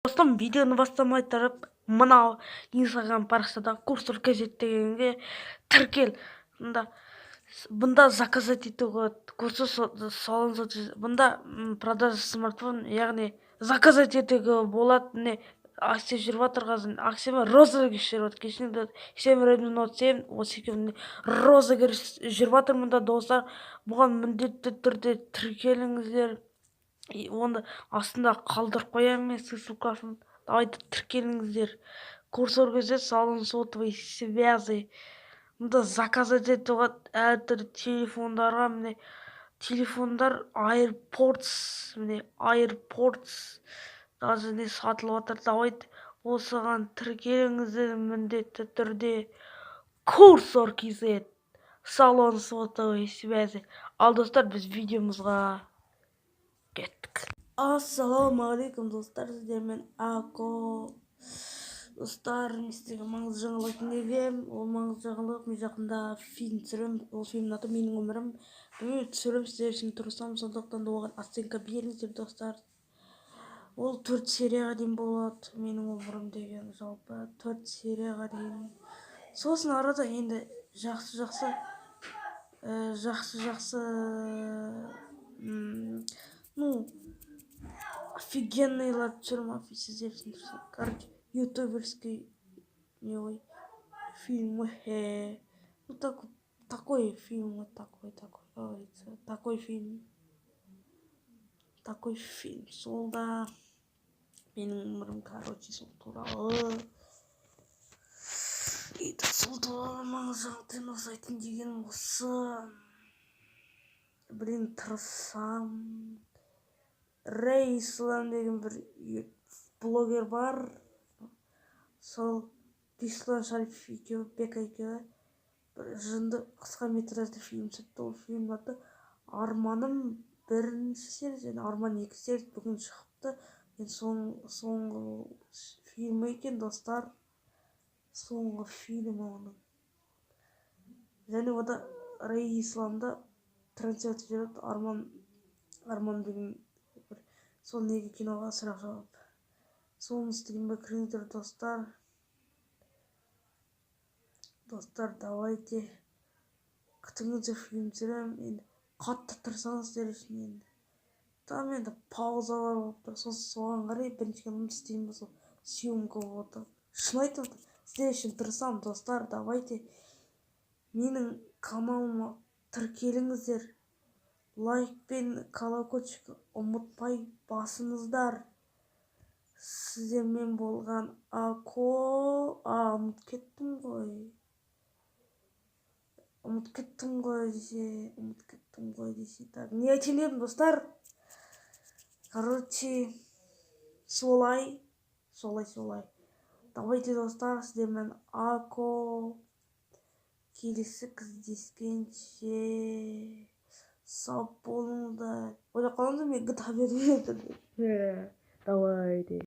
Достым, видеоны бастамай тұрып, мынау Инстаграм парақшада курсор газет дегенге тіркел. Бұнда заказать етуге курсор салынса, бұнда продажа смартфон, яғни заказать етуге болады. Міне акция жүріп жатыр қазір. Акция розыгрыш жүріп жатыр. Кешінде 7 32 розыгрыш жүріп жатыр. Мұнда достар, бұған міндетті түрде тіркеліңіздер. Оны астында қалдырып қоямын мен ссылкасын. Давайте тіркеліңіздер. Курсор газет салон сотовой связи. Мұнда заказать етуге әртүрлі телефондарға, міне телефондар AirPods, міне AirPods даже не сатылып жатыр. Давайте осыған тіркеліңіздер міндетті түрде. Курсор KZ салон сотовой связи. Ал достар, біз видеомызға кеттік. Ассалаумағалейкум достар, сіздермен Ако. Достар, мен сіздерге маңызды жаңалық айтайын. Ол маңызды жаңалық, мен жақында фильм түсіремін. Ол фильмнің аты менің өмірім. Мен түсіріп сіздер үшін тұрсам, сондықтан да оған оценка беріңіздер достар. Ол 4 серияға дейін болады, менің өмірім деген, жалпы 4 серияға дейін. Сосын арада енді жақсы офигенныйлар түсірмін, сіздер үшін тұрсам. Короче, ютуберский фильм. Ну, такой фильм, такой фильм. Сол да менің өмірім, короче, сол туралы. Сол туралы маңызды жаңалықтан ұқсайтын деген осы. Блин, тырысам. Рейслан деген бір блогер бар. Сол Беслан Шариф екеуі, Бека екеуі бір жынды қысқа метражды фильм түсірді. Ол фильмнің аты Арманым 1 серия және Арман 2 серия бүгін шығыпты. Соңғы фильм екен достар. Соңғы фильм оның. Және ода Рей Исламда трансляция жүреді. Арман деген сол неге киноға сұрақ жауап. Соны істеген бе кіріңіздер достар. Достар, давайте күтіңіздер, фильм түсіремін. Енді қатты тұрсаңыздар үшін енді. Там енді паузалар болып тұр. Соған қарай бірінші киноны істеймін, сол съемка болып отыр. Шын айтып отыр. Сіздер үшін тұрсам достар, давайте менің каналыма тіркеліңіздер. Лайк пен колокольчик ұмытпай басыңыздар. Сіздермен болған Ако. Ұмытып кеттім ғой десе. Так, не айтайын дедім достар. Короче, солай. Давайте достар, сіздермен Ако. Келесі кездескенше сау болыңыздар. Ойлап қалдыңыз ба, мен GTA беріп. Давайте.